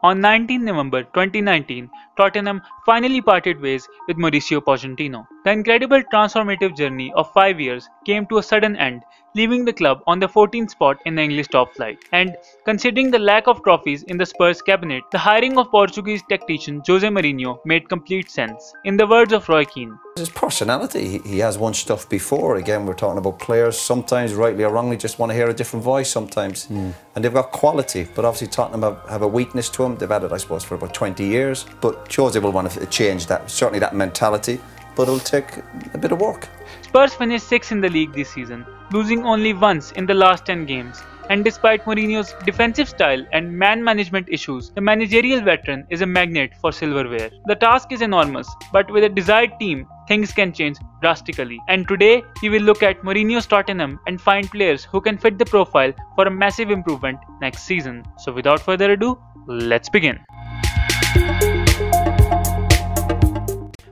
On 19 November 2019, Tottenham finally parted ways with Mauricio Pochettino. The incredible transformative journey of 5 years came to a sudden end, leaving the club on the 14th spot in the English top flight. And considering the lack of trophies in the Spurs cabinet, the hiring of Portuguese tactician Jose Mourinho made complete sense. In the words of Roy Keane, his personality, he has won stuff before. Again, we're talking about players, sometimes rightly or wrongly, just want to hear a different voice sometimes. And they've got quality, but obviously Tottenham have a weakness to them. They've had it, I suppose, for about 20 years. But Jose will want to change that, certainly that mentality, but it'll take a bit of work. Spurs finished 6th in the league this season, losing only once in the last 10 games. And despite Mourinho's defensive style and man management issues, the managerial veteran is a magnet for silverware. The task is enormous, but with a desired team, things can change drastically. And today, we will look at Mourinho's Tottenham and find players who can fit the profile for a massive improvement next season. So without further ado, let's begin.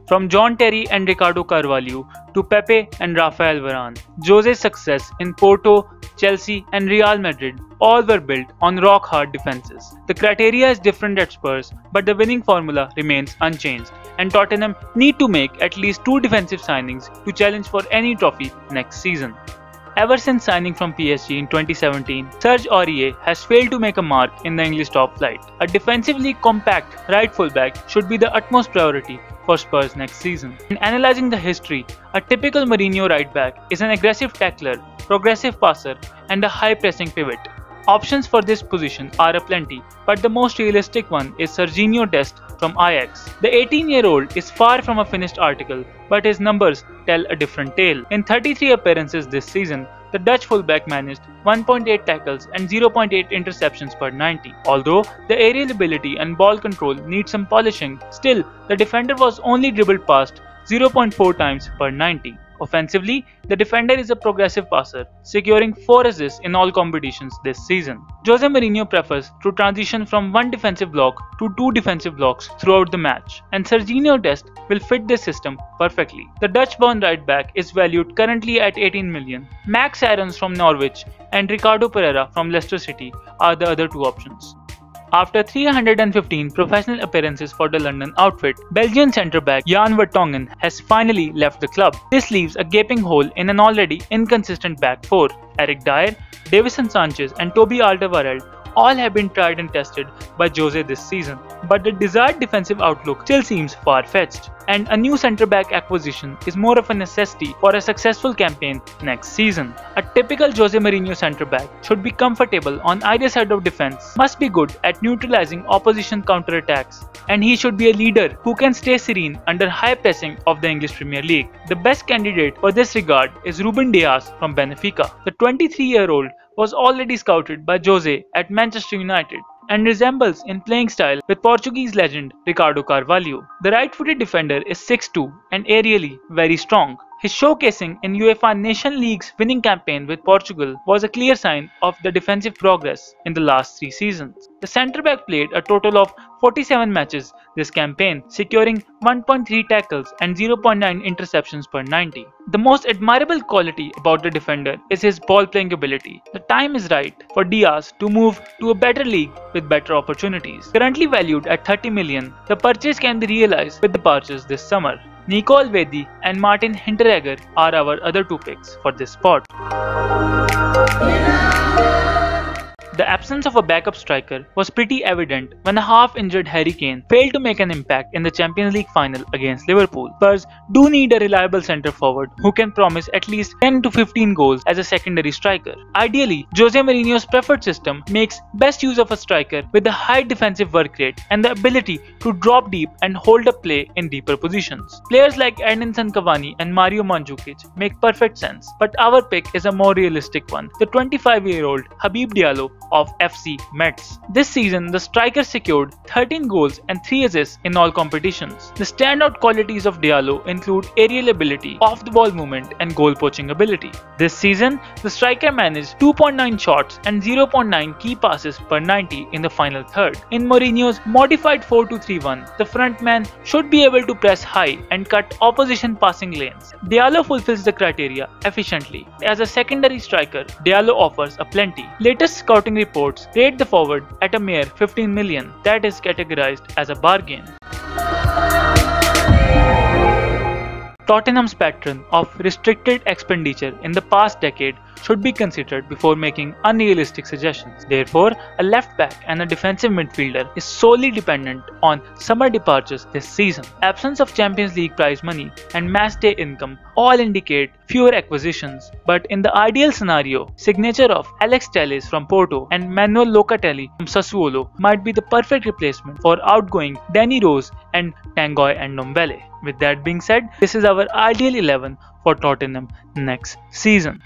From John Terry and Ricardo Carvalho to Pepe and Rafael Varane, Jose's success in Porto, Chelsea and Real Madrid all were built on rock-hard defenses. The criteria is different at Spurs, but the winning formula remains unchanged, and Tottenham need to make at least 2 defensive signings to challenge for any trophy next season. Ever since signing from PSG in 2017, Serge Aurier has failed to make a mark in the English top flight. A defensively compact right fullback should be the utmost priority for Spurs next season. In analyzing the history, a typical Mourinho right back is an aggressive tackler, progressive passer, and a high-pressing pivot. Options for this position are aplenty, but the most realistic one is Serginho Dest from Ajax. The 18-year-old is far from a finished article, but his numbers tell a different tale. In 33 appearances this season, the Dutch fullback managed 1.8 tackles and 0.8 interceptions per 90. Although the aerial ability and ball control need some polishing, still the defender was only dribbled past 0.4 times per 90. Offensively, the defender is a progressive passer, securing 4 assists in all competitions this season. Jose Mourinho prefers to transition from one defensive block to 2 defensive blocks throughout the match, and Serginho Dest will fit this system perfectly. The Dutch-born right back is valued currently at 18 million. Max Aarons from Norwich and Ricardo Pereira from Leicester City are the other 2 options. After 315 professional appearances for the London outfit, Belgian centre-back Jan Vertonghen has finally left the club. This leaves a gaping hole in an already inconsistent back 4. Eric Dyer, Davinson Sanchez and Toby Alderweireld all have been tried and tested by Jose this season, but the desired defensive outlook still seems far-fetched, and a new centre-back acquisition is more of a necessity for a successful campaign next season. A typical Jose Mourinho centre-back should be comfortable on either side of defence, must be good at neutralising opposition counter-attacks, and he should be a leader who can stay serene under high pressing of the English Premier League. The best candidate for this regard is Ruben Dias from Benfica. The 23-year-old was already scouted by Jose at Manchester United and resembles in playing style with Portuguese legend Ricardo Carvalho. The right-footed defender is 6'2" and aerially very strong. His showcasing in UEFA Nation League's winning campaign with Portugal was a clear sign of the defensive progress in the last 3 seasons. The centre-back played a total of 47 matches this campaign, securing 1.3 tackles and 0.9 interceptions per 90. The most admirable quality about the defender is his ball-playing ability. The time is right for Dias to move to a better league with better opportunities. Currently valued at 30 million, the purchase can be realized with departures this summer. Nicole Vedi and Martin Hinteregger are our other 2 picks for this spot. The absence of a backup striker was pretty evident when a half-injured Harry Kane failed to make an impact in the Champions League final against Liverpool. Spurs do need a reliable centre-forward who can promise at least 10 to 15 goals as a secondary striker. Ideally, Jose Mourinho's preferred system makes best use of a striker with a high defensive work rate and the ability to drop deep and hold up play in deeper positions. Players like Edinson Cavani and Mario Mandzukic make perfect sense, but our pick is a more realistic one, the 25-year-old Habib Diallo of FC Metz. This season, the striker secured 13 goals and 3 assists in all competitions. The standout qualities of Diallo include aerial ability, off-the-ball movement, and goal-poaching ability. This season, the striker managed 2.9 shots and 0.9 key passes per 90 in the final third. In Mourinho's modified 4-2-3-1, the frontman should be able to press high and cut opposition passing lanes. Diallo fulfills the criteria efficiently. As a secondary striker, Diallo offers a plenty. Latest scouting reports rate the forward at a mere 15 million, that is categorized as a bargain. Tottenham's pattern of restricted expenditure in the past decade should be considered before making unrealistic suggestions. Therefore, a left back and a defensive midfielder is solely dependent on summer departures this season. Absence of Champions League prize money and match day income all indicate fewer acquisitions, but in the ideal scenario, signature of Alex Telles from Porto and Manuel Locatelli from Sassuolo might be the perfect replacement for outgoing Danny Rose and Tanguy and Ndombele. With that being said, this is our ideal 11 for Tottenham next season.